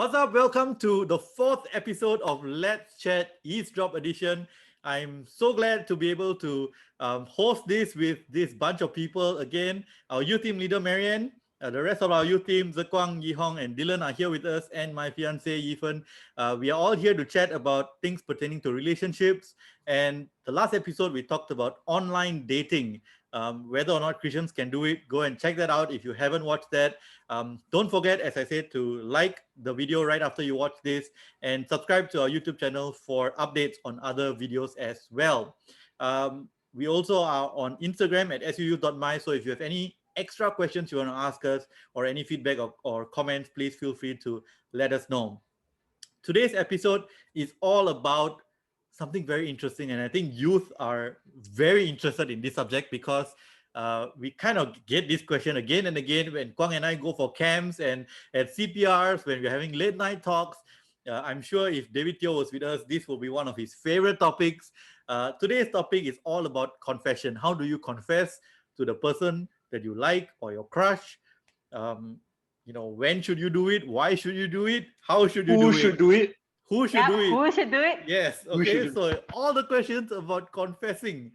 What's up? Welcome to the fourth episode of Let's Chat Eavesdrop Edition. I'm so glad to be able to host this with this bunch of people again. Our youth team leader, Marianne, the rest of our youth team, Zekwang, Yihong, and Dylan are here with us, and my fiancé, Yifen. We are all here to chat about things pertaining to relationships. And the last episode, we talked about online dating. Whether or not Christians can do it, go and check that out if you haven't watched that. Don't forget, as I said, to like the video right after you watch this and subscribe to our YouTube channel for updates on other videos as well. We also are on Instagram at suu.my. So if you have any extra questions you want to ask us or any feedback or comments, please feel free to let us know. Today's episode is all about something very interesting, and I think youth are very interested in this subject because we kind of get this question again and again when Kwang and I go for camps and at CPRs, when we're having late night talks. I'm sure if David Teo was with us, this will be one of his favorite topics. Today's topic is all about confession. How do you confess to the person that you like or your crush? When should you do it? Why should you do it? How should you do Who it? should do it? Who should do it? Who should do it? Yes. Okay. So all the questions about confessing.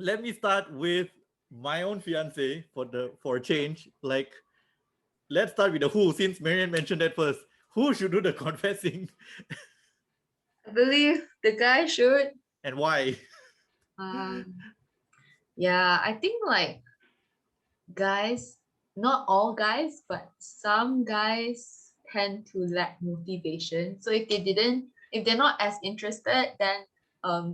Let me start with my own fiance for a change. Like, let's start with the who, since Marianne mentioned that first. Who should do the confessing? I believe the guy should. And why? Yeah, I think like guys, not all guys, but some guys tend to lack motivation. So if they're not as interested, then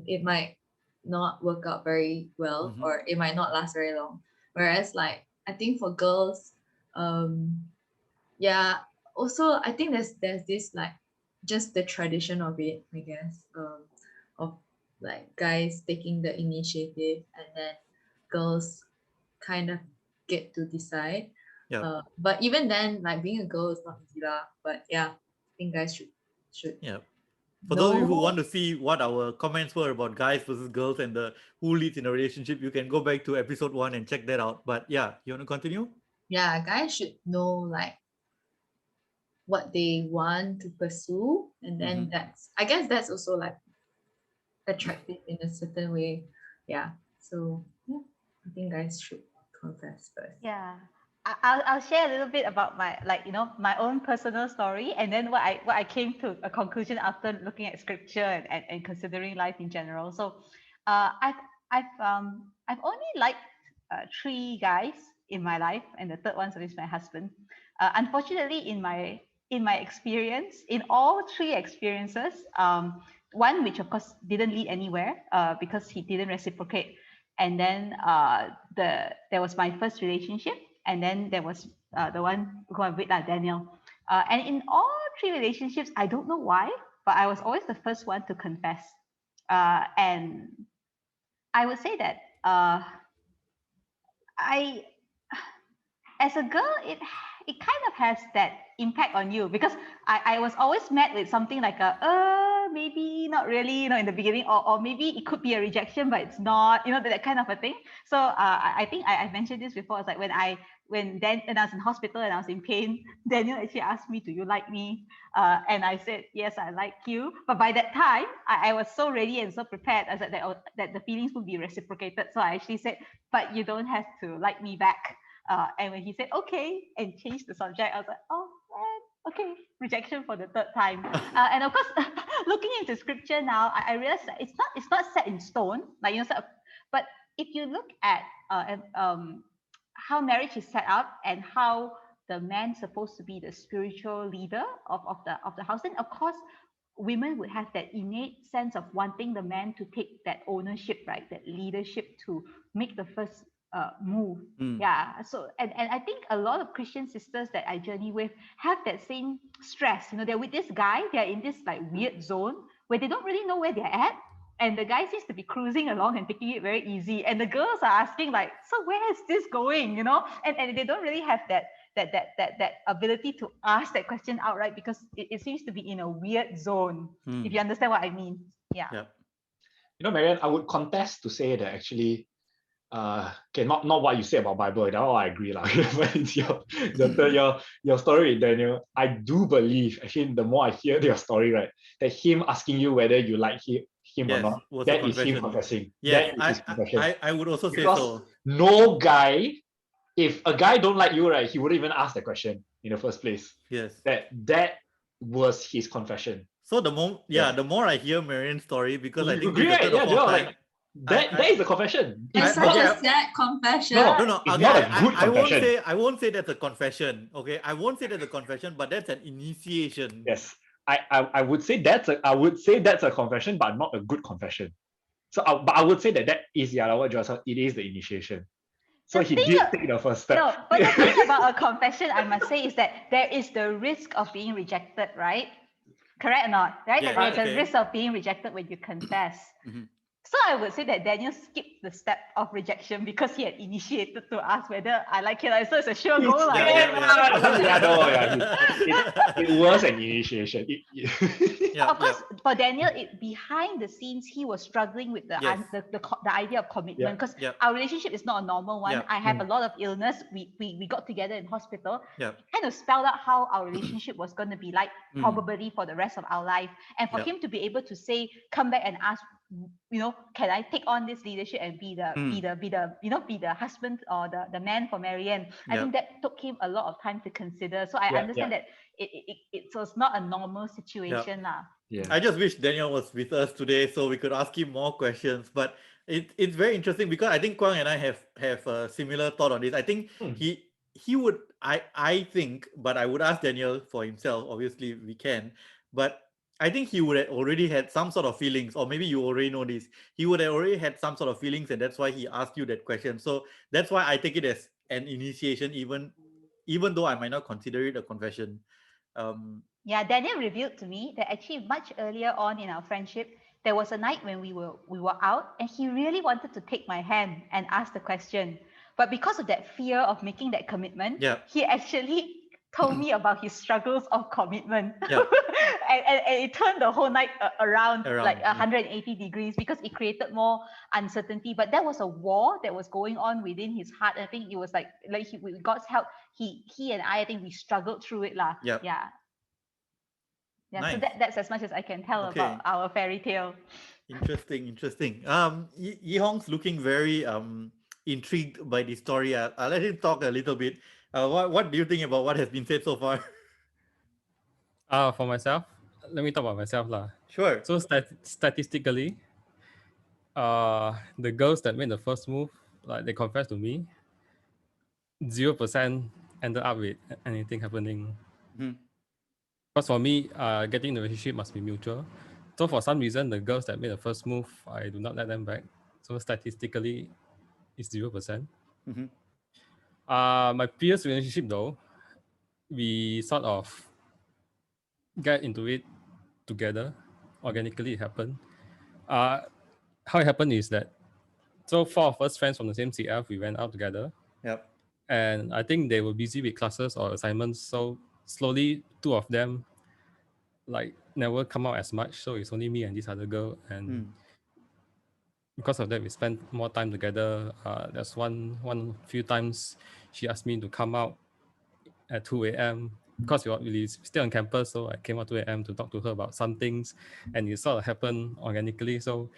it might not work out very well, or it might not last very long. Whereas like I think for girls, yeah, also I think there's this like just the tradition of it, I guess, of like guys taking the initiative and then girls kind of get to decide. Yeah. But even then, like being a girl is not easy lah. But yeah, I think guys should. Yeah. For those of you who want to see what our comments were about guys versus girls and the who leads in a relationship, you can go back to episode 1 and check that out. But yeah, you want to continue? Yeah, guys should know like what they want to pursue, and then I guess that's also like attractive in a certain way. Yeah. So yeah, I think guys should confess first. Yeah. I'll share a little bit about my own personal story, and then what I came to a conclusion after looking at scripture and considering life in general. So I've only liked 3 guys in my life, and the third one is my husband. Unfortunately, in my experience, in all 3 experiences, one which of course didn't lead anywhere because he didn't reciprocate, and then there was my first relationship. And then there was the one who I'm with, Daniel. And in all 3 relationships, I don't know why, but I was always the first one to confess. And I would say that as a girl, it kind of has that impact on you, because I was always met with something like maybe not really, in the beginning, or maybe it could be a rejection, but it's not, that kind of a thing. So I think I mentioned this before. It's like when I was in hospital and I was in pain, Daniel actually asked me, "Do you like me?" And I said, "Yes, I like you." But by that time, I was so ready and so prepared as that the feelings would be reciprocated. So I actually said, "But you don't have to like me back." And when he said okay and changed the subject, I was like, "Oh, okay, rejection for the 3rd time." And of course, looking into scripture now, I realized that it's not set in stone, but if you look at how marriage is set up and how the man's supposed to be the spiritual leader of the house, then of course women would have that innate sense of wanting the man to take that ownership, right? That leadership to make the first move. Yeah. So and I think a lot of Christian sisters that I journey with have that same stress. They're with this guy, they're in this like weird zone where they don't really know where they're at. And the guy seems to be cruising along and taking it very easy. And the girls are asking like, so where is this going? And they don't really have that ability to ask that question outright, because it seems to be in a weird zone, if you understand what I mean. Yeah. Marianne, I would contest to say that actually okay, not what you say about Bible, that all I agree lah. But it's your story with Daniel. I do believe, actually, the more I hear your story, right, that him asking you whether you like him or Yes, not, was a that is him confession. confessing. Yes, That is his confession. I would also say Because so. no guy, if a guy don't like you, right, he wouldn't even ask the question in the first place. Yes. That was his confession. So the more I hear Marianne's story, because I You think agree, this is the right? third or Yeah, fourth Joel, time. like that is a confession. It's It's such not, a sad confession. no, it's Okay, not a good I won't confession. I won't say that's a confession. Okay, I won't say that's a confession, but that's an initiation. Yes, I would say that's a confession, but not a good confession. So, but I would say that is what Joel said. It is the initiation. So The he thing did of- take the first step. No, but the thing about a confession, I must say, is that there is the risk of being rejected, right? Correct or not? Right? Yeah, There's okay. a risk of being rejected when you confess. Mhm. So I would say that Daniel skipped the step of rejection because he had initiated to ask whether I like it. So it's a sure goal. It was an initiation. Of course, for Daniel, behind the scenes, he was struggling with the Yes. the idea of commitment because Yeah. our relationship is not a normal one. Yeah. I have a lot of illness. We got together in hospital. Yeah. Kind of spelled out how our relationship was going to be like probably for the rest of our life. And for Yeah. him to be able to say, come back and ask, can I take on this leadership and be the husband or the man for Marianne? I think that took him a lot of time to consider. So I understand that it was not a normal situation lah. Yeah. I just wish Daniel was with us today so we could ask him more questions. But it's very interesting because I think Kwang and I have a similar thought on this. I think he would I think, but I would ask Daniel for himself. Obviously, we can, but I think he would have already had some sort of feelings, or maybe you already know this. He would have already had some sort of feelings, and that's why he asked you that question. So that's why I take it as an initiation, even though I might not consider it a confession. Yeah, Daniel revealed to me that actually much earlier on in our friendship, there was a night when we were out, and he really wanted to take my hand and ask the question. But because of that fear of making that commitment, he actually told me about his struggles of commitment. and it turned the whole night around like 180 degrees because it created more uncertainty. But there was a war that was going on within his heart. I think it was like with God's help, he and I think we struggled through it lah. Yeah. Nice. So that's as much as I can tell about our fairy tale. Interesting. Yi Hong's looking very intrigued by the story. I'll let him talk a little bit. What do you think about what has been said so far? For myself, let me talk about myself lah. Sure. So statistically, the girls that made the first move, like they confessed to me, 0% ended up with anything happening. Because for me, getting the relationship must be mutual. So for some reason, the girls that made the first move, I do not let them back. So statistically, it's 0%. My previous relationship though, we sort of get into it together. Organically, it happened. How it happened is that, so 4 of us friends from the same CF, we went out together. Yep. And I think they were busy with classes or assignments. So slowly, 2 of them like never come out as much. So it's only me and this other girl. And because of that, we spent more time together. There's one few times she asked me to come out at 2 a.m. because we stay on campus. So I came out 2 a.m. to talk to her about some things, and it sort of happened organically. So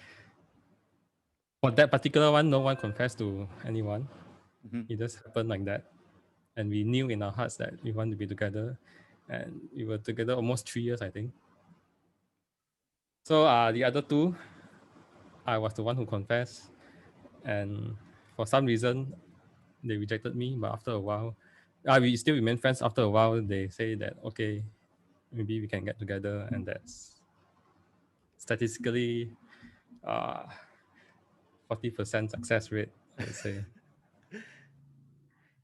for that particular one, no one confessed to anyone. It just happened like that. And we knew in our hearts that we want to be together. And we were together almost 3 years, I think. So the other 2, I was the one who confessed. And for some reason, they rejected me. But after a while, we still remain friends. After a while, they say that, okay, maybe we can get together. And that's statistically 40% success rate, I would say.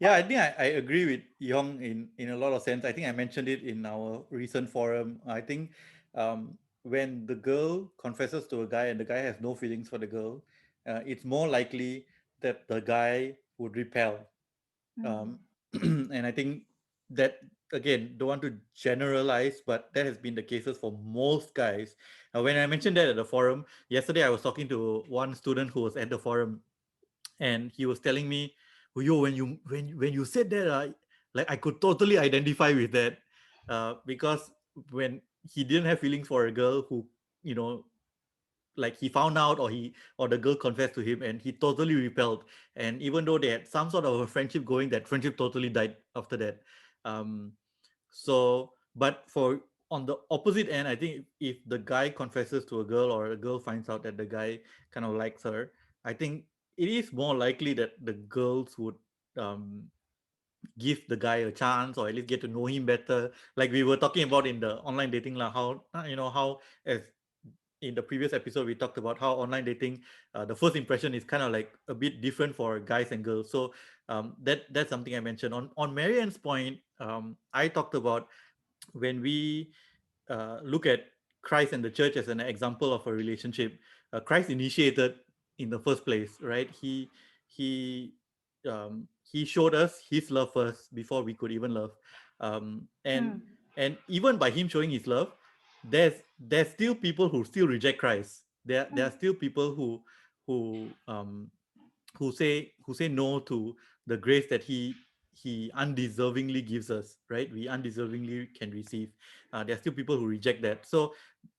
Yeah, I think I agree with Yong in a lot of sense. I think I mentioned it in our recent forum. I think when the girl confesses to a guy and the guy has no feelings for the girl, it's more likely that the guy would repel. And I think that, again, don't want to generalize, but that has been the cases for most guys. When I mentioned that at the forum, yesterday I was talking to one student who was at the forum, and he was telling me, oh, yo, when you said that, like I could totally identify with that, because when he didn't have feelings for a girl who, you know, like he found out, or the girl confessed to him, and he totally repelled. And even though they had some sort of a friendship going, that friendship totally died after that. um so but for on the opposite end, I think if the guy confesses to a girl, or a girl finds out that the guy kind of likes her, I think it is more likely that the girls would um give the guy a chance, or at least get to know him better, like we were talking about in the online dating, like how how, as in the previous episode we talked about how online dating, the first impression is kind of like a bit different for guys and girls. So that's something I mentioned. On Marianne's point, I talked about when we look at Christ and the church as an example of a relationship. Christ initiated in the first place, right? He he showed us his love first before we could even love. And even by him showing his love, there's still people who still reject Christ. There are still people who say no to the grace that he undeservingly gives us, right? We undeservingly can receive. There are still people who reject that. So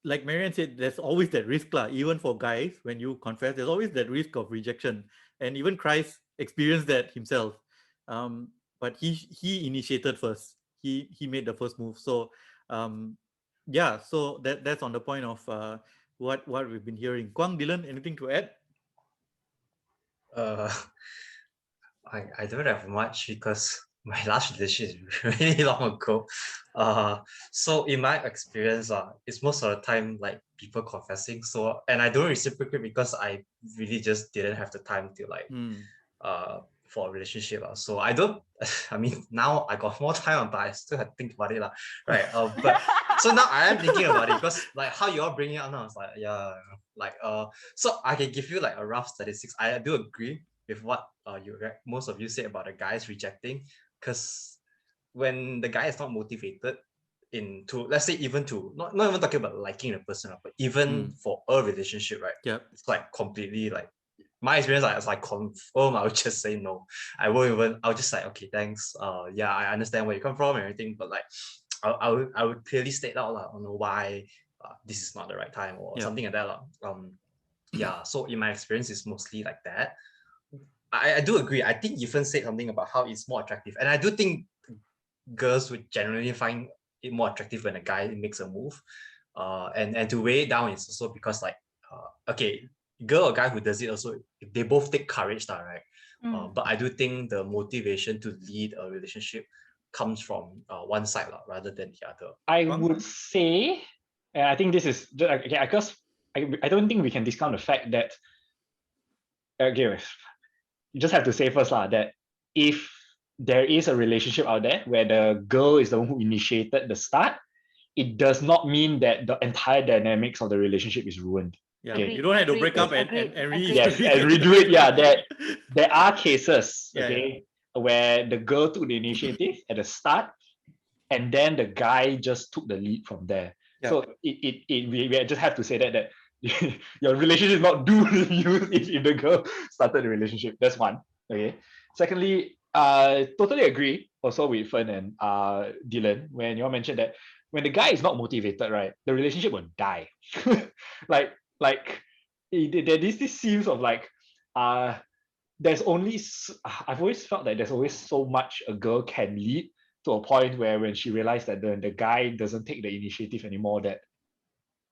like Marianne said, there's always that risk lah. Even for guys, when you confess, there's always that risk of rejection. And even Christ experienced that himself. But he initiated first. He made the first move. So yeah, so that's on the point of what we've been hearing. Kwang, Dylan, anything to add? Uh, I don't have much because my last relationship is really long ago. So in my experience, it's most of the time like people confessing. So, and I don't reciprocate because I really just didn't have the time to like for a relationship. So I don't. I mean, now I got more time, but I still have to think about it, right? But so now I am thinking about it because like how you all bring it up now, it's like like so I can give you like a rough statistics. I do agree with what most of you say about the guys rejecting, because when the guy is not motivated into, let's say, even to not even talking about liking a person, but even for a relationship, right? Yeah, it's like completely like my experience. Like, as I confirm, I would just say no. I'll just like, okay, thanks. Yeah, I understand where you come from and everything, but like I would clearly state out on why this is not the right time or something like that. Yeah, so in my experience, it's mostly like that. I do agree. I think Ethan said something about how it's more attractive. And I do think girls would generally find it more attractive when a guy makes a move. And to weigh it down is also because like, okay, girl or guy who does it also, they both take courage, right? But I do think the motivation to lead a relationship comes from one side rather than the other. I would say, and I think this is, okay, because I don't think we can discount the fact that, okay, you just have to say first that if there is a relationship out there where the girl is the one who initiated the start, it does not mean that the entire dynamics of the relationship is ruined. Yeah, okay. You don't have to break up and redo it. Yeah, there are cases, where the girl took the initiative at the start, and then the guy just took the lead from there. Yeah. So we just have to say that your relationship is not due to you if the girl started the relationship. That's one. Okay. Secondly, totally agree also with Fern and Dylan when you all mentioned that when the guy is not motivated, right, the relationship will die. like this seems of like there's only, I've always felt that there's always so much a girl can lead to a point where when she realized that the guy doesn't take the initiative anymore, that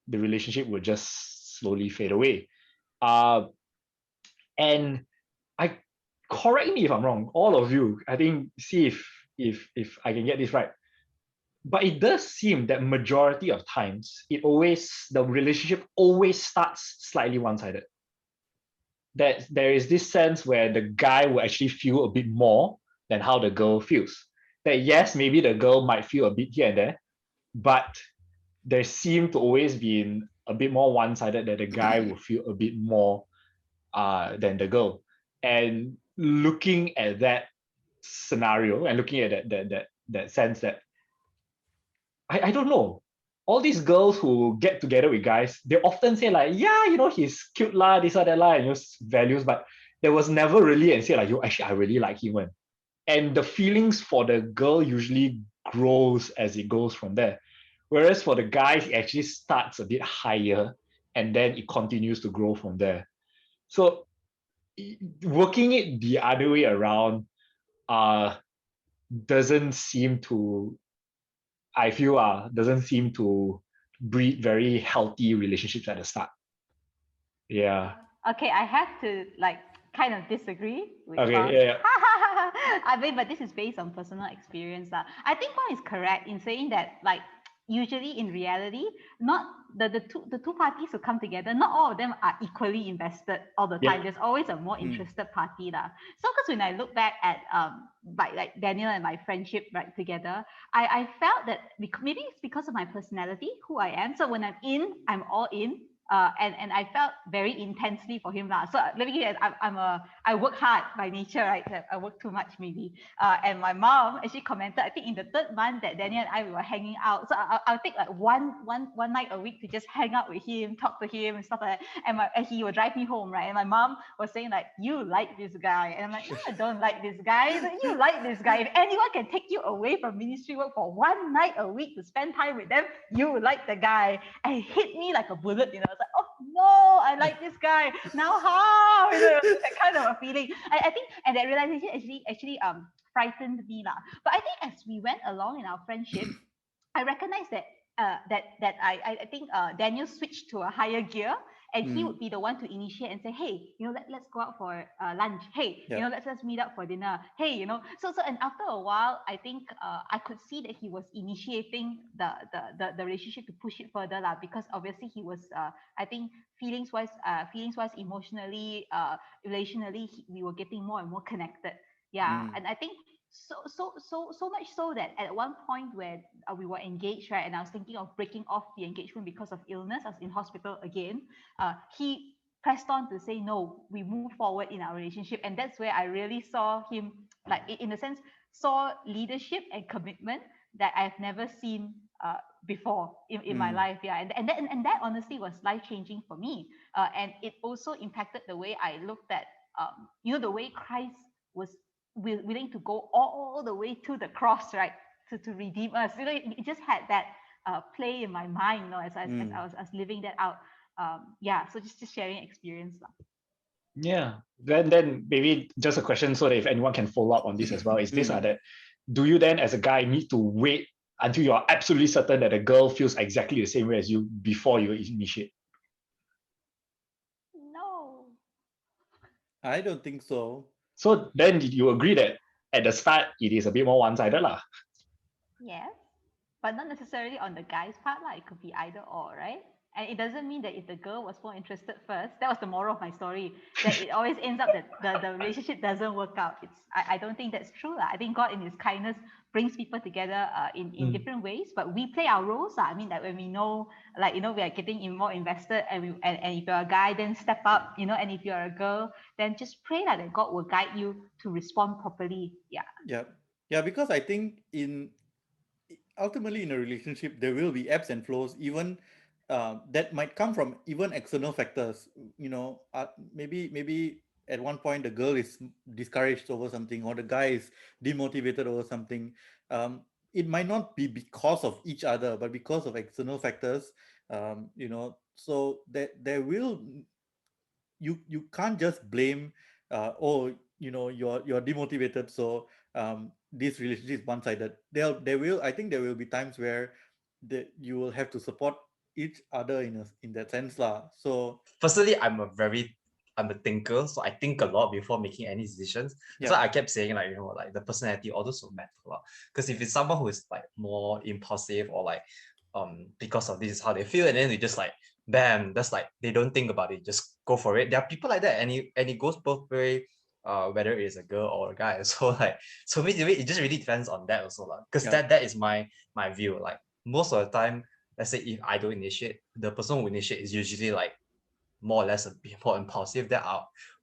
the relationship will just slowly fade away. And correct me if I'm wrong, all of you, I think, see if I can get this right. But it does seem that majority of times, the relationship always starts slightly one-sided. That there is this sense where the guy will actually feel a bit more than how the girl feels. That yes, maybe the girl might feel a bit here and there, but there seem to always be a bit more one-sided, that the guy will feel a bit more than the girl. And looking at that scenario and looking at that sense, that I don't know, all these girls who get together with guys, they often say like, yeah, he's cute lah, this or that lah, and values, but there was never really and say like, yo, actually I really like him. And the feelings for the girl usually grows as it goes from there. Whereas for the guys, it actually starts a bit higher and then it continues to grow from there. So working it the other way around doesn't seem to, I feel doesn't seem to breed very healthy relationships at the start. Yeah. Okay, I have to like kind of disagree with Okay, yeah. I mean, but this is based on personal experience. I think one is correct in saying that like usually in reality, not the two parties who come together, not all of them are equally invested all the time. There's always a more interested party. So because when I look back at like Daniel and my friendship right together, I felt that maybe it's because of my personality, who I am. So when I'm in, I'm all in. And I felt very intensely for him. So let me give you, I work hard by nature, right? I work too much maybe. And my mom actually commented, I think in the third month that Daniel and I were hanging out. So I'll take like one night a week to just hang out with him, talk to him and stuff like that. And he would drive me home, right? And my mom was saying like, you like this guy. And I'm like, no, I don't like this guy. Like, you like this guy. If anyone can take you away from ministry work for one night a week to spend time with them, you like the guy. And it hit me like a bullet, I was like, oh no, I like this guy. Now how? That kind of a feeling. I think, and that realization actually frightened me. But I think as we went along in our friendship, I recognized that I think Daniel switched to a higher gear, and he would be the one to initiate and say, hey, let's go out for lunch. Hey, let's meet up for dinner. Hey, so and after a while, I think I could see that he was initiating the relationship to push it further, because obviously he was I think feelings wise, emotionally, relationally, we were getting more and more connected. And I think so much so that at one point where we were engaged, right, and I was thinking of breaking off the engagement because of illness, I was in hospital again, he pressed on to say, no, we move forward in our relationship. And that's where I really saw him, like in a sense, saw leadership and commitment that I've never seen before in my life. And that honestly was life-changing for me. And it also impacted the way I looked at the way Christ was willing to go all the way to the cross, right, to redeem us. It just had that play in my mind, as I was living that out. So just sharing experience. Yeah. Then maybe just a question so that if anyone can follow up on this as well, is this that do you then as a guy need to wait until you are absolutely certain that a girl feels exactly the same way as you before you initiate? No. I don't think so. So then you agree that at the start it is a bit more one-sided lah? Yes, but not necessarily on the guy's part. It could be either or, right? And it doesn't mean that if the girl was more interested first, that was the moral of my story, that it always ends up that the relationship doesn't work out. I don't think that's true. I think God in his kindness brings people together in different ways, but we play our roles. I mean, that when we know, we are getting more invested, and if you're a guy, then step up, and if you're a girl, then just pray that God will guide you to respond properly. Yeah, because I think ultimately in a relationship, there will be ebbs and flows, even that might come from even external factors. Maybe at one point the girl is discouraged over something, or the guy is demotivated over something. It might not be because of each other, but because of external factors. So there will, you can't just blame you're demotivated, so this relationship is one-sided. I think there will be times where you will have to support each other in that sense lah. So firstly, I'm a thinker, so I think a lot before making any decisions. So I kept saying the personality, all those will matter a lot. Because if it's someone who is more impulsive, or because of this is how they feel, and then they just bam, that's they don't think about it, just go for it. There are people like that, and it goes both way, whether it is a girl or a guy. So it just really depends on that also because that is my view. Most of the time, let's say if I don't initiate, the person who initiate is usually more or less a bit more impulsive.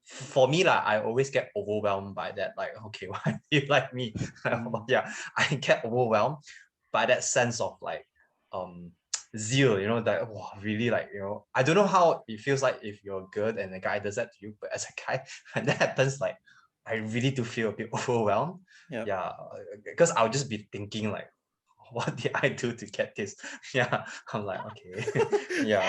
For me, I always get overwhelmed by that. Okay, why do you like me? I get overwhelmed by that sense of zeal, that wow, really like, I don't know how it feels like if you're a girl and a guy does that to you, but as a guy, when that happens, like I really do feel a bit overwhelmed. Yep. Yeah, because I'll just be thinking like, what did I do to get this? Yeah, I'm like, okay. Yeah.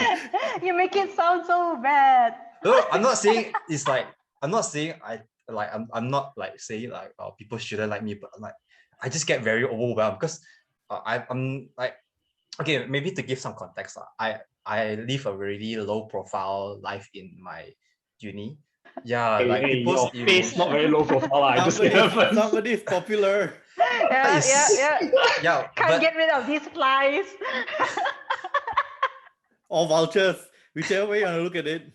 You make it sound so bad. No, I'm not saying it's like, I'm not saying I'm not like saying like, oh, people shouldn't like me, but like I just get very overwhelmed because I'm like, okay, maybe to give some context, I live a really low profile life in my uni. Yeah, like Hey, people's your face not very low profile. I just say that first. Somebody is popular. Yeah, Can't get rid of these flies. Or vultures, whichever way you want to look at it.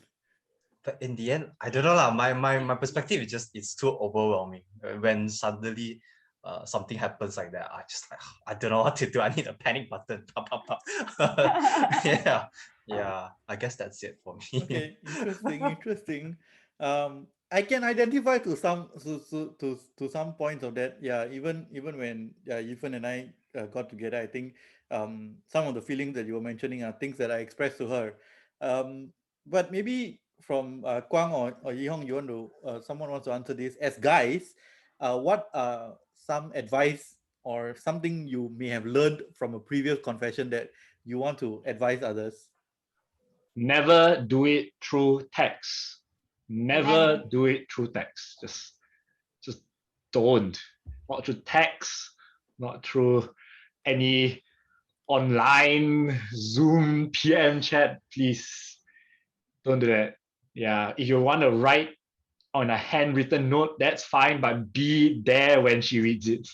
But in the end, I don't know lah. My perspective is just, it's too overwhelming when suddenly something happens like that. I just like, I don't know what to do. I need a panic button. Pop, pop, pop. Yeah. I guess that's it for me. Okay, interesting. I can identify to some to some points of that. Yeah, even when Ethan and I got together, I think some of the feelings that you were mentioning are things that I expressed to her. But maybe from Kwang or Yihong, you want to someone wants to answer this. As guys, what some advice or something you may have learned from a previous confession that you want to advise others? Never do it through text. Never Amen. do it through text. Just don't. Not through text, not through any online Zoom PM chat. Please don't do that. Yeah, if you want to write on a handwritten note, that's fine, but be there when she reads it.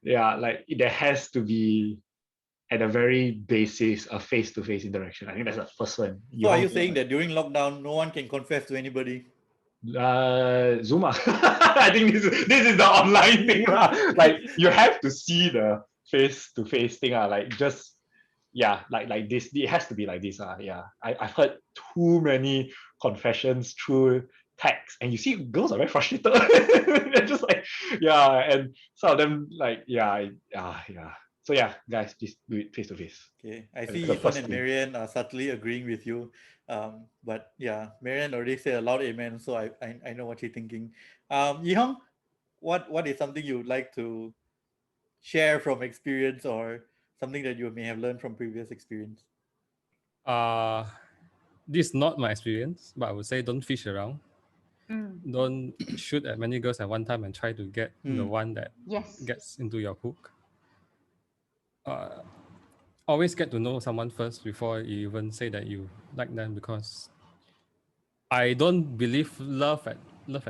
Yeah, like there has to be at a very basis a face-to-face interaction. I think that's the first one. So are you saying that during lockdown, no one can confess to anybody? Zoom. I think this is the online thing. Like you have to see the face-to-face thing. Like just like this. It has to be like this. Yeah. I've heard too many confessions through text, and you see girls are very frustrated. They're just like, and some of them like, yeah. So yeah, guys, please do it face to face. Okay, I see Ethan and Marianne are subtly agreeing with you. But yeah, Marianne already said a loud amen, so I know what you're thinking. Yihong, what is something you would like to share from experience or something that you may have learned from previous experience? This is not my experience, but I would say don't fish around. Mm. Don't shoot at many girls at one time and try to get the one that Yes. gets into your hook. Always get to know someone first before you even say that you like them, because I don't believe love at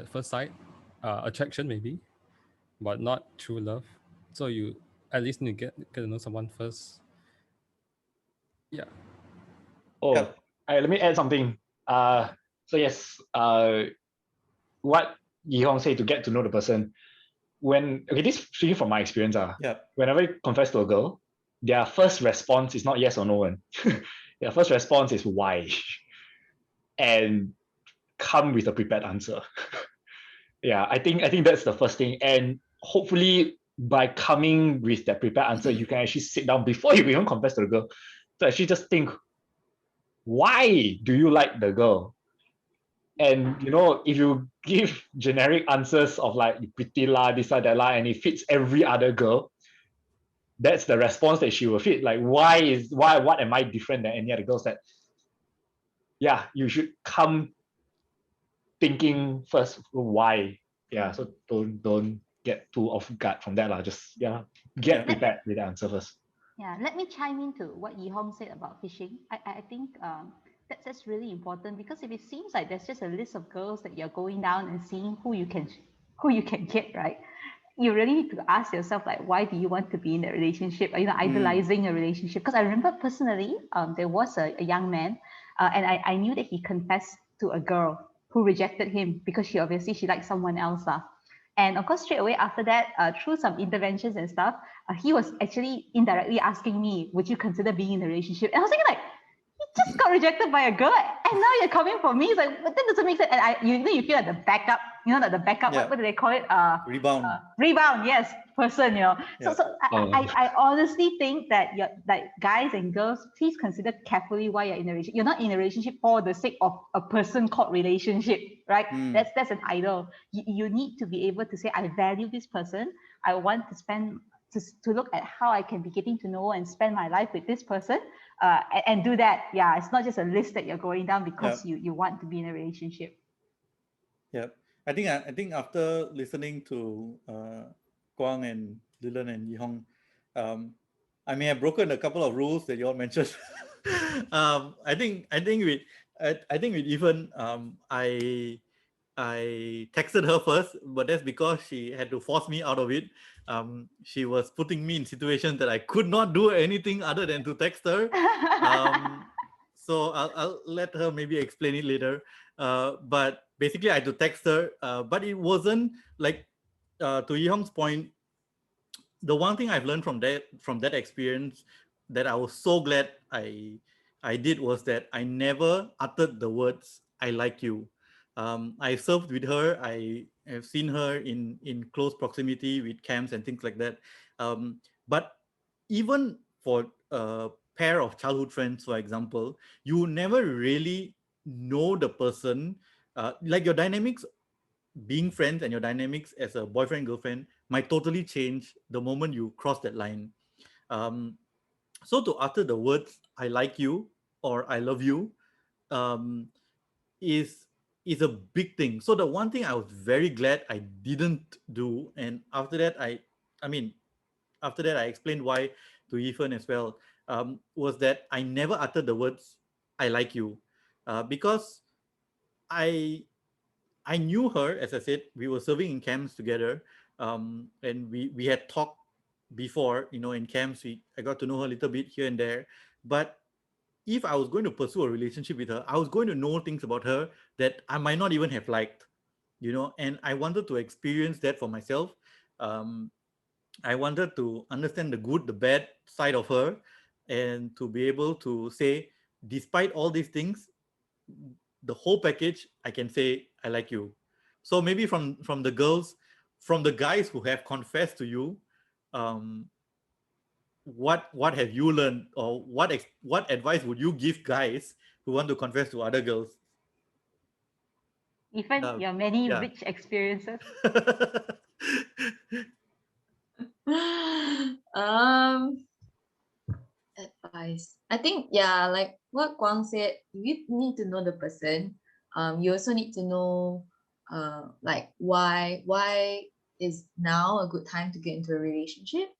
first sight. Attraction maybe, but not true love. So you at least need to get to know someone first. Yeah. Oh, Yep. let me add something. So yes, what Yihong said, to get to know the person. This is speaking from my experience. Whenever I confess to a girl, their first response is not yes or no. Their first response is why, and come with a prepared answer. I think that's the first thing, and hopefully by coming with that prepared answer, you can actually sit down before you even confess to the girl to actually just think, why do you like the girl? And if you give generic answers of like pretty la, this la, that la, and it fits every other girl, that's the response that she will fit. Like, what am I different than any other girls? That you should come thinking first why. So don't get too off guard from that. Just get prepared with the answer first. Let me chime into what Yihong said about fishing. I think that's really important, because if it seems like there's just a list of girls that you're going down and seeing who you can get, right? You really need to ask yourself, like, why do you want to be in a relationship? Are you idolizing a relationship? Because I remember personally, there was a young man, and I knew that he confessed to a girl who rejected him because she liked someone else. And of course, straight away after that, through some interventions and stuff, he was actually indirectly asking me, would you consider being in a relationship? And I was thinking, like, he just got rejected by a girl, and now you're coming for me. It's like, but that doesn't make sense. And you feel like the backup, what do they call it? Rebound. Rebound, yes. person, you know. Yeah. I honestly think that you're like guys and girls, please consider carefully why you're in a relationship. You're not in a relationship for the sake of a person called relationship, right? That's an idol. You need to be able to say, I value this person. I want to spend to look at how I can be getting to know and spend my life with this person, and do that. Yeah, it's not just a list that you're going down because you want to be in a relationship. Yeah, I think after listening to Kwang and Dylan and Yihong, I may have broken a couple of rules that you all mentioned. I think with even I texted her first, but that's because she had to force me out of it. She was putting me in situations that I could not do anything other than to text her. So I'll let her maybe explain it later. But basically, I had to text her. But it wasn't like, to Yihong's point, the one thing I've learned from that experience that I was so glad I did was that I never uttered the words "I like you." I served with her. I have seen her in close proximity with camps and things like that. But even for a pair of childhood friends, for example, you never really know the person. Like your dynamics being friends and your dynamics as a boyfriend girlfriend might totally change the moment you cross that line. Um, so to utter the words "I like you" or "I love you" um, is is a big thing. So the one thing I was very glad I didn't do, and after that I mean after that I explained why to Ethan as well, was that I never uttered the words "I like you," because I I knew her, as I said, we were serving in camps together, and we had talked before, in camps. I got to know her a little bit here and there, but if I was going to pursue a relationship with her, I was going to know things about her that I might not even have liked, and I wanted to experience that for myself. Um, I wanted to understand the good, the bad side of her, and to be able to say, despite all these things, the whole package, I can say I like you. So maybe from the girls, from the guys who have confessed to you, um, what have you learned, or what advice would you give guys who want to confess to other girls? Even your many Yeah. rich experiences. um Advice. I think, yeah, like what Guang said, you need to know the person. You also need to know like why is now a good time to get into a relationship.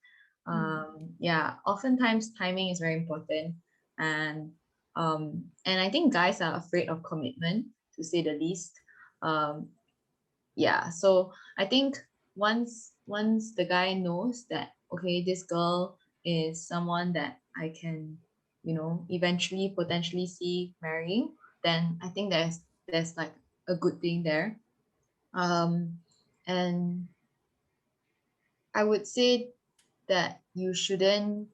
Yeah, oftentimes timing is very important, and I think guys are afraid of commitment, to say the least. Um yeah, so I think once the guy knows that, okay, this girl is someone that I can, eventually potentially see marrying, then I think there's like a good thing there. And I would say that you shouldn't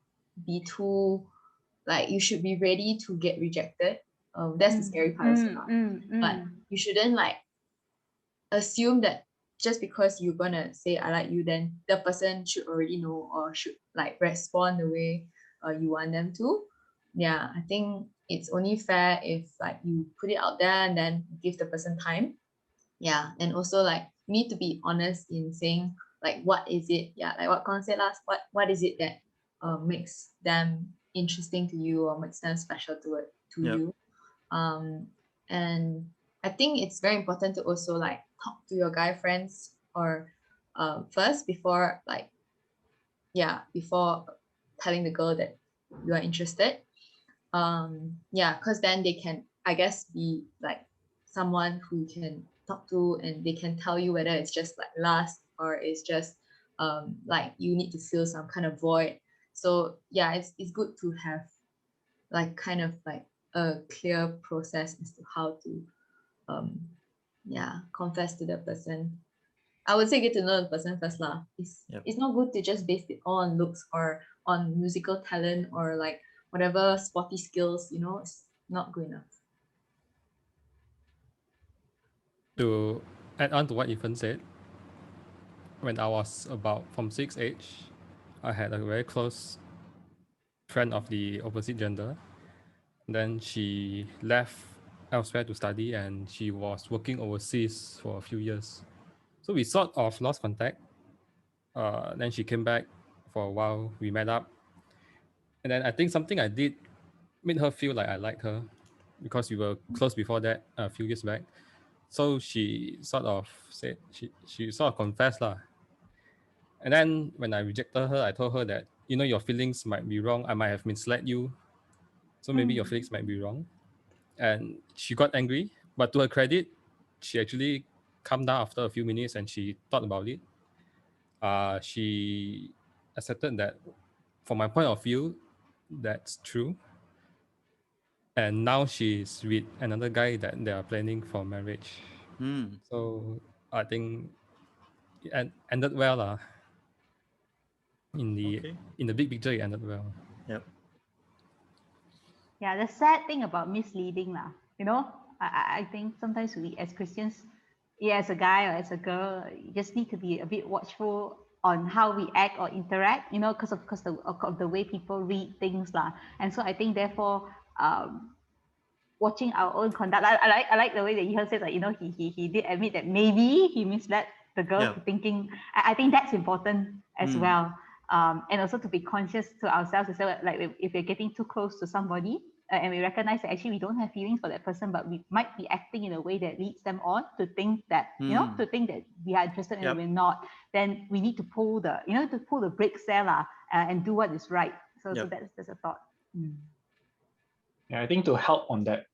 be too, like, you should be ready to get rejected. That's the scary part as well. But you shouldn't like assume that just because you're gonna say I like you, then the person should already know or should like respond the way you want them to. Yeah, I think it's only fair if like you put it out there and then give the person time. Yeah, and also like you need to be honest in saying like what is it. Yeah, like what Con said last. What is it that makes them interesting to you or makes them special to Yep. you. And I think it's very important to also like talk to your guy friends or first before like before telling the girl that you are interested. Yeah, because then they can, I guess, be like someone who can talk to, and they can tell you whether it's just like lust or it's just like you need to fill some kind of void. So yeah, it's good to have like kind of like a clear process as to how to confess to the person. I would say get to know the person first lah. It's not good to just base it all on looks or on musical talent or like whatever sporty skills, it's not good enough. To add on to what Ethan said, when I was about Form 6 age, I had a very close friend of the opposite gender. Then she left elsewhere to study and she was working overseas for a few years. So we sort of lost contact. Then she came back for a while. We met up. And then I think something I did made her feel like I liked her because we were close before that a few years back. So she sort of said, she sort of confessed lah. And then when I rejected her, I told her that, your feelings might be wrong. I might have misled you. So maybe your feelings might be wrong. And she got angry. But to her credit, she actually calmed down after a few minutes and she thought about it. She accepted that from my point of view, that's true. And now she's with another guy that they are planning for marriage. So I think it ended well lah. In the big picture, it ended well. Yep. Yeah, the sad thing about misleading lah, I think sometimes we as Christians, as a guy or as a girl, you just need to be a bit watchful on how we act or interact, because of the way people read things lah. And so I think therefore, watching our own conduct, I like the way that Yehan says that, he did admit that maybe he misled the girl to thinking. I think that's important as well. And also to be conscious to ourselves as well, like if we're getting too close to somebody and we recognize that actually we don't have feelings for that person, but we might be acting in a way that leads them on to think that, to think that we are interested and we're not, then we need to pull the brakes there and do what is right. So that's a thought. Yeah, I think to help on that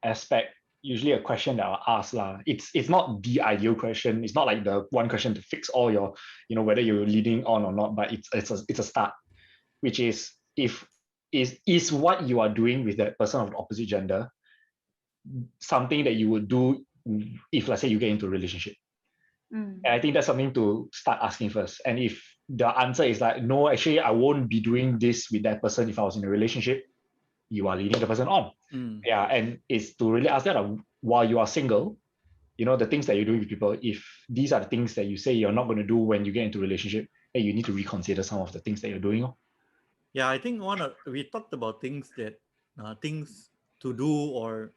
aspect, usually a question that I'll ask it's not the ideal question. It's not like the one question to fix all your, whether you're leading on or not, but it's a start, which is is what you are doing with that person of the opposite gender something that you would do if, let's say, you get into a relationship. And I think that's something to start asking first. And if the answer is like, no, actually, I won't be doing this with that person if I was in a relationship, you are leading the person on. Yeah, and it's to really ask that while you are single, the things that you're doing with people, if these are the things that you say you're not going to do when you get into a relationship, then you need to reconsider some of the things that you're doing. Yeah, I think we talked about things that things to do, or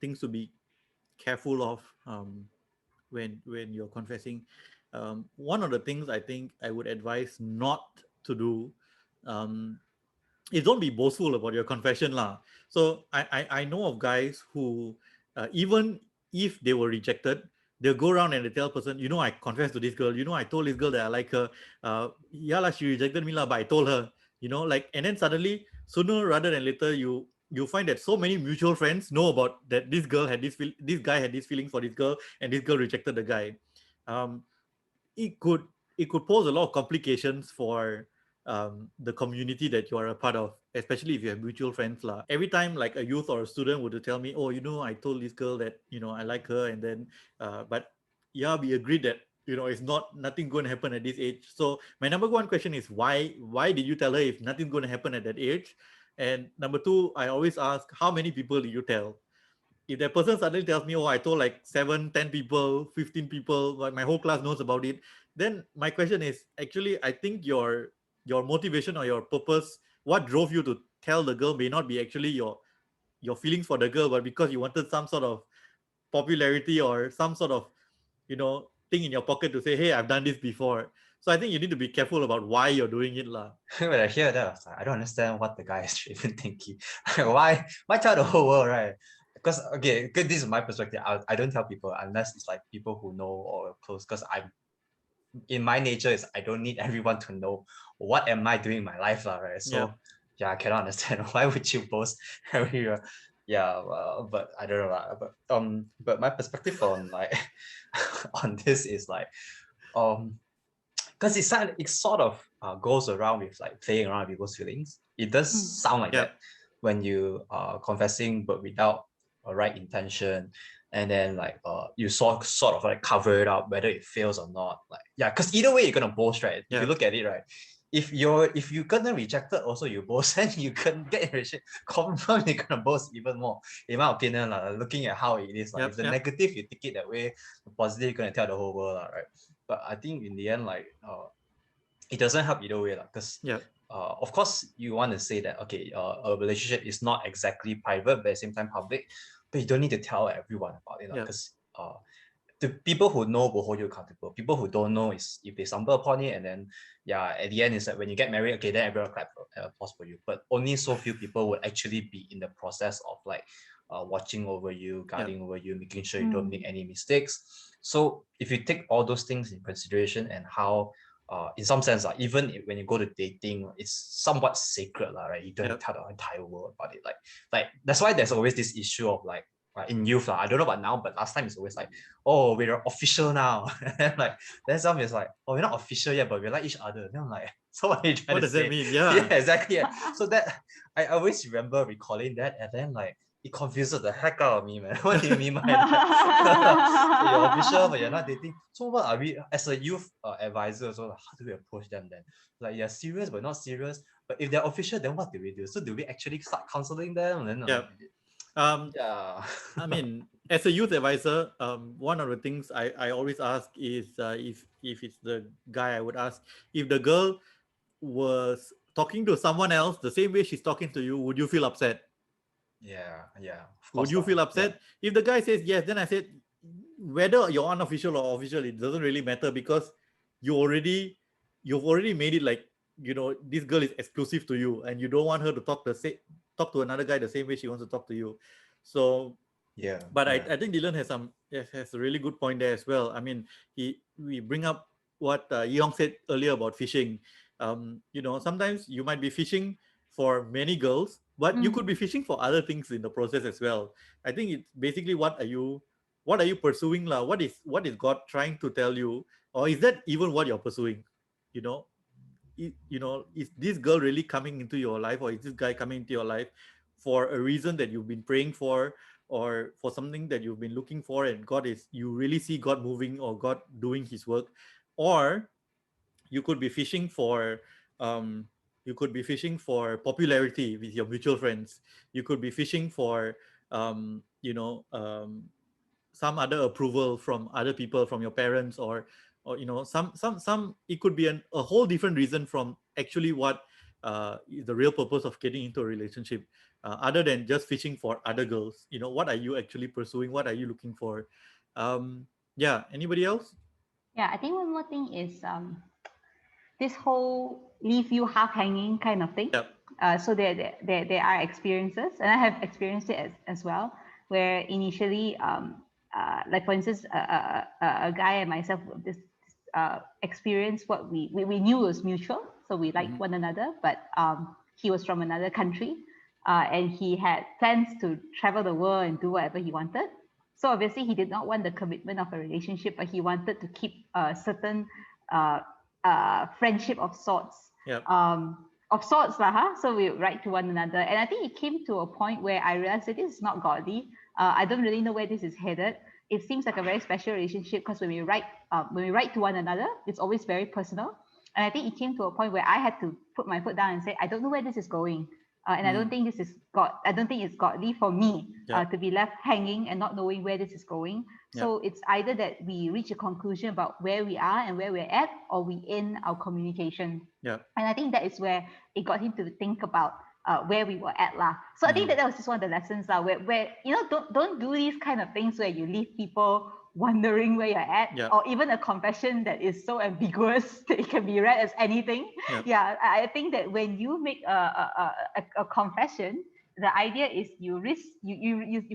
things to be careful of when you're confessing. One of the things I think I would advise not to do is don't be boastful about your confession lah. So I know of guys who even if they were rejected, they'll go around and they tell person, I confessed to this girl, I told this girl that I like her. Yeah lah, she rejected me lah, but I told her, and then suddenly, sooner rather than later, you find that so many mutual friends know about that this guy had this feeling for this girl, and this girl rejected the guy. It could pose a lot of complications for the community that you are a part of, especially if you have mutual friends lah. Every time like a youth or a student would tell me, oh, I told this girl that I like her, and then but yeah, we agreed that it's nothing going to happen at this age. So my number one question is why did you tell her if nothing's going to happen at that age? And number two, I always ask, how many people did you tell? If that person suddenly tells me, oh, I told like 7, 10 people, 15 people, like my whole class knows about it, then my question is, actually, I think your motivation or your purpose, what drove you to tell the girl may not be actually your feelings for the girl, but because you wanted some sort of popularity or some sort of thing in your pocket to say, hey, I've done this before. So I think you need to be careful about why you're doing it lah. When I hear that, I was like, I don't understand what the guy is even thinking. Why tell the whole world, right? Because this is my perspective. I don't tell people unless it's like people who know or close, because in my nature is I don't need everyone to know what am I doing in my life, right? So I cannot understand why would you boast everywhere. But I don't know. But my perspective on like on this is like because it sort of goes around with like playing around with people's feelings. It does sound like that when you are confessing, but without a right intention, and then like you sort of like cover it up whether it fails or not. Like because either way you're gonna boast, right? If you look at it, right, if you gonna rejected also you boast and you can get rejected, confirm you're gonna boast even more. In my opinion, looking at how it is, Yep, if the yep. negative you take it that way, the positive you're gonna tell the whole world, right? But I think in the end, it doesn't help either way, because Yep. of course you want to say that okay, a relationship is not exactly private but at the same time public, but you don't need to tell everyone about it, Yep. because the people who know will hold you accountable. People who don't know, is if they stumble upon it, and then at the end is that when you get married, okay, then everyone clap applause for you. But only so few people would actually be in the process of watching over you, guarding over you, making sure you don't make any mistakes. So if you take all those things in consideration, and how in some sense, even when you go to dating, it's somewhat sacred, right? You don't have to tell the entire world about it. Like that's why there's always this issue of in youth, I don't know about now, but last time it's always oh, we're official now. And then some is oh, we're not official yet, but we like each other. Then I'm like, so what are you trying What to does say? that mean? Yeah. Yeah, exactly. Yeah. So that I always remember recalling that, and then it confuses the heck out of me, man. What do you mean by that? So you're official, but you're not dating. So what are we, as a youth advisor, so how do we approach them then? You're serious but not serious. But if they're official, then what do we do? So do we actually start counseling them? And then yeah. I mean, as a youth advisor, one of the things I always ask is if it's the guy, I would ask if the girl was talking to someone else the same way she's talking to you, would you feel upset? Yeah. Would you feel upset? Yeah. If the guy says yes, then I said, whether you're unofficial or official, it doesn't really matter, because you've already made it this girl is exclusive to you, and you don't want her to talk to another guy the same way she wants to talk to you. So but I think Dylan has a really good point there as well. I mean, we bring up what Yong said earlier about fishing. Sometimes you might be fishing for many girls, but you could be fishing for other things in the process as well. I think it's basically what are you pursuing, lah? What is God trying to tell you, or is that even what you're pursuing? Is this girl really coming into your life, or is this guy coming into your life for a reason that you've been praying for, or for something that you've been looking for, and you really see God moving or God doing his work? Or you could be fishing for popularity with your mutual friends. You could be fishing for some other approval from other people, from your parents, or some it could be a whole different reason from actually what is the real purpose of getting into a relationship, other than just fishing for other girls. What are you actually pursuing? What are you looking for? Anybody else? I think one more thing is this whole leave you half hanging kind of thing. Yep. So there are experiences, and I have experienced it as well, where initially, like for instance, a guy and myself, this experience what we knew was mutual, so we liked one another, but he was from another country, and he had plans to travel the world and do whatever he wanted. So obviously he did not want the commitment of a relationship, but he wanted to keep a certain friendship of sorts. Yep. So we write to one another, and I think it came to a point where I realized that this is not godly. I don't really know where this is headed. It seems like a very special relationship, because when we write to one another, it's always very personal. And I think it came to a point where I had to put my foot down and say, I don't know where this is going, and I don't think this is God. I don't think it's godly for me to be left hanging and not knowing where this is going. So it's either that we reach a conclusion about where we are and where we're at, or we end our communication. And I think that is where it got him to think about where we were at lah. So I think that was just one of the lessons lah, where don't do these kind of things where you leave people wondering where you're at, or even a confession that is so ambiguous that it can be read as anything. I think that when you make a confession, the idea is you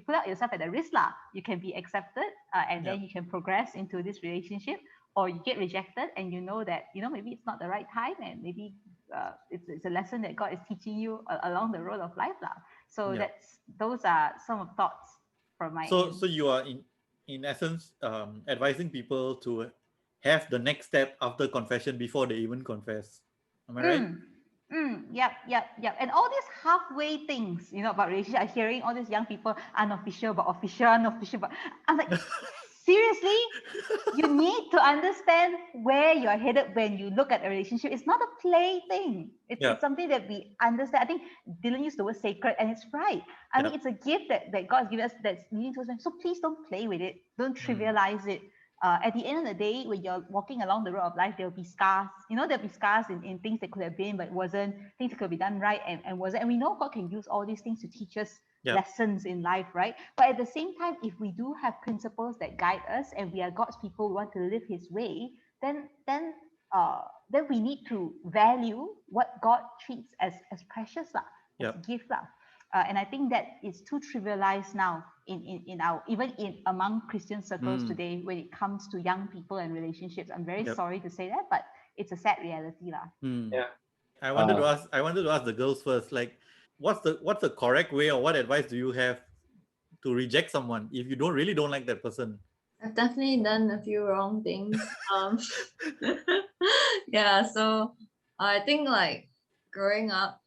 put out yourself at the risk lah. You can be accepted, and then you can progress into this relationship, or you get rejected, and you know that maybe it's not the right time, and maybe it's a lesson that God is teaching you along the road of life lah. So those are some of thoughts from my end. So you are in essence advising people to have the next step after confession before they even confess. Am I right? Yep. And all these halfway things, about relationship, I'm hearing all these young people, unofficial but official, but I'm like, seriously, you need to understand where you're headed when you look at a relationship. It's not a play thing. It's something that we understand. I think Dylan used the word sacred, and it's right. I mean, it's a gift that God's given us that's needing to us. So please don't play with it. Don't trivialize it. At the end of the day, when you're walking along the road of life, there'll be scars. There'll be scars in things that could have been, but wasn't, things that could be done right and wasn't. And we know God can use all these things to teach us lessons in life, right? But at the same time, if we do have principles that guide us and we are God's people, we want to live His way, then we need to value what God treats as precious, as gift. And I think that is too trivialized now in our, even in among Christian circles today when it comes to young people and relationships. I'm very sorry to say that, but it's a sad reality. Yeah. I wanted to ask the girls first, like, what's the correct way, or what advice do you have to reject someone if you don't like that person? I've definitely done a few wrong things. Yeah, so I think like growing up,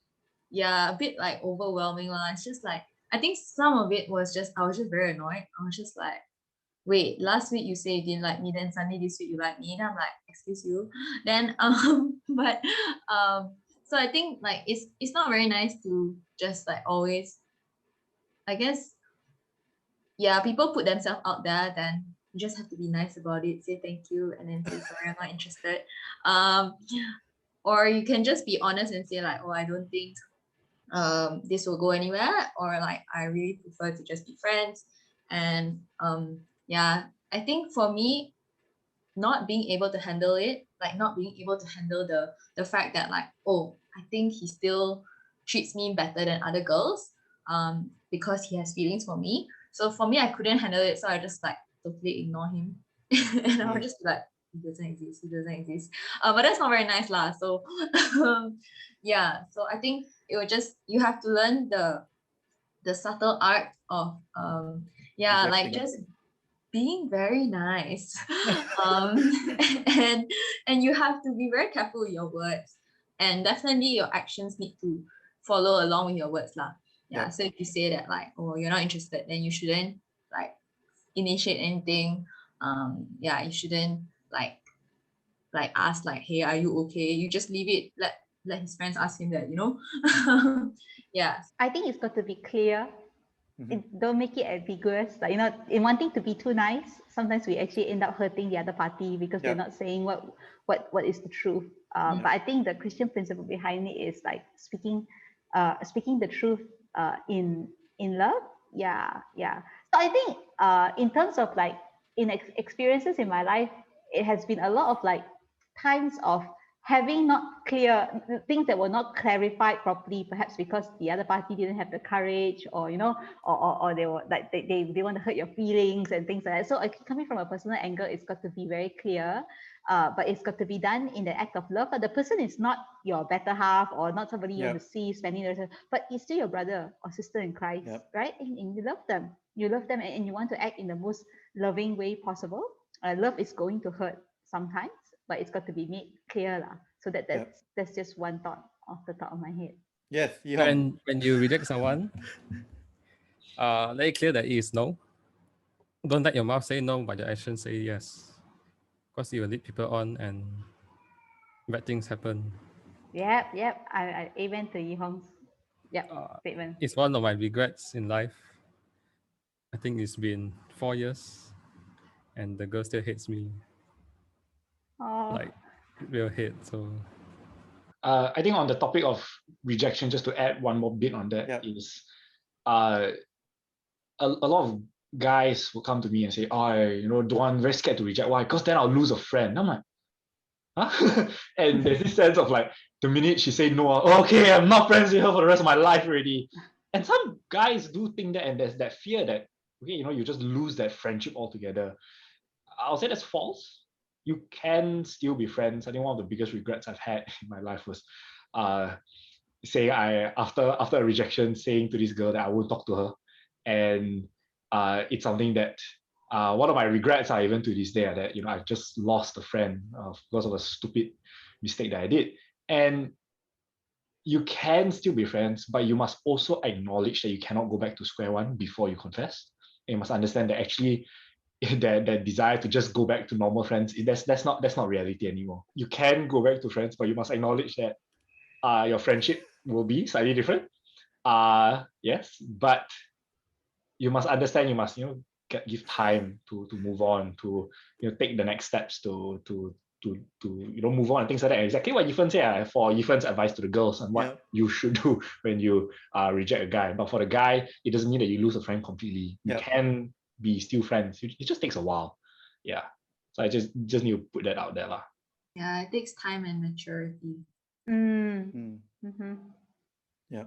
a bit like overwhelming. It's just like, I think some of it was just, I was just very annoyed. I was just like, wait, last week you say you didn't like me, then suddenly this week you like me. And I'm like, excuse you. Then so I think like it's not very nice to just like always, I guess, people put themselves out there, then you just have to be nice about it, say thank you, and then say sorry, I'm not interested. Or you can just be honest and say like, oh, I don't think this will go anywhere, or like I really prefer to just be friends. And I think for me, not being able to handle it, like not being able to handle the fact that like, oh, I think he still treats me better than other girls because he has feelings for me. So for me, I couldn't handle it, so I just like totally ignore him. And I would just be like, he doesn't exist. But that's not very nice lah. So so I think it would just, you have to learn the subtle art of like just being very nice. And you have to be very careful with your words, and definitely your actions need to follow along with your words lah. So if you say that like, oh, you're not interested, then you shouldn't like initiate anything. You shouldn't like ask like, hey, are you okay? You just leave it, let his friends ask him that, I think it's got to be clear. Don't make it ambiguous. Like, in wanting to be too nice, sometimes we actually end up hurting the other party because they're not saying what is the truth. But I think the Christian principle behind it is like speaking the truth in love. So I think in terms of like in experiences in my life, it has been a lot of like times of having not clear things that were not clarified properly, perhaps because the other party didn't have the courage, or or they were like they want to hurt your feelings and things like that. So coming from a personal angle, it's got to be very clear, but it's got to be done in the act of love. But the person is not your better half, or not somebody you want to see spending the rest of, but it's still your brother or sister in Christ, right? And you love them, and you want to act in the most loving way possible. Love is going to hurt sometimes, but it's got to be made clear so that's just one thought off the top of my head. Yes, when you reject someone, let it clear that it is no. Don't let your mouth say no, but your actions say yes, because you will lead people on and bad things happen. I amen to Yi Hong's statement. It's one of my regrets in life. I think it's been 4 years and the girl still hates me. Like real hate. So I think on the topic of rejection, just to add one more bit on that, is a lot of guys will come to me and say, oh, I'm very scared to reject. Why? Because then I'll lose a friend. I'm like, huh? And there's this sense of like, the minute she say no, okay, I'm not friends with her for the rest of my life already. And some guys do think that, and there's that fear that, okay, you just lose that friendship altogether. I'll say that's false. You can still be friends. I think one of the biggest regrets I've had in my life was saying after a rejection, saying to this girl that I won't talk to her. And it's something that one of my regrets are even to this day, that I've just lost a friend because of a stupid mistake that I did. And you can still be friends, but you must also acknowledge that you cannot go back to square one before you confess. And you must understand that actually that desire to just go back to normal friends, that's not reality anymore. You can go back to friends, but you must acknowledge that your friendship will be slightly different. Yes, but you must understand, you must give time to move on, to take the next steps to move on and things like that. Exactly what Yifan said, for Yifan's advice to the girls on what you should do when you reject a guy. But for the guy, it doesn't mean that you lose a friend completely. You can be still friends. It just takes a while. Yeah. So I just need to put that out there. Yeah, it takes time and maturity. Yeah.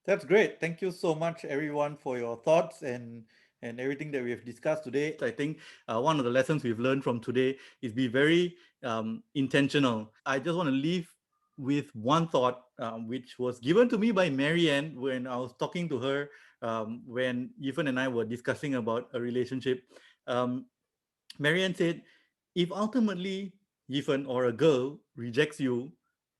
That's great. Thank you so much, everyone, for your thoughts and everything that we have discussed today. I think one of the lessons we've learned from today is be very intentional. I just want to leave with one thought, which was given to me by Marianne when I was talking to her when Yifan and I were discussing about a relationship. Marianne said, if ultimately Yifan or a girl rejects you,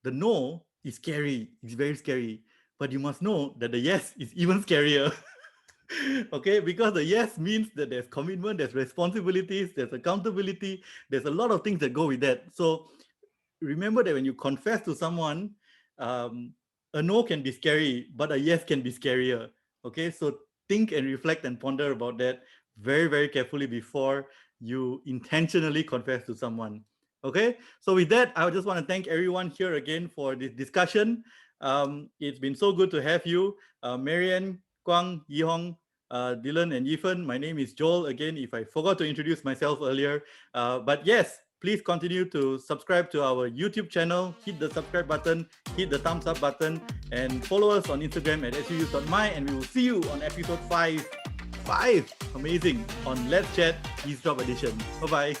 the no is scary. It's very scary. But you must know that the yes is even scarier. Okay, because the yes means that there's commitment, there's responsibilities, there's accountability, there's a lot of things that go with that. So remember that when you confess to someone, a no can be scary, but a yes can be scarier. Okay, so think and reflect and ponder about that very, very carefully before you intentionally confess to someone. Okay, so with that, I just want to thank everyone here again for this discussion. It's been so good to have you, Marianne, Kwang, Yihong, Dylan, and Yifan. My name is Joel. Again, if I forgot to introduce myself earlier, but yes, please continue to subscribe to our YouTube channel, hit the subscribe button, hit the thumbs up button, and follow us on Instagram at suyus.my, and we will see you on episode 5. Amazing, on Let's Chat Eavesdrop Edition. Bye-bye.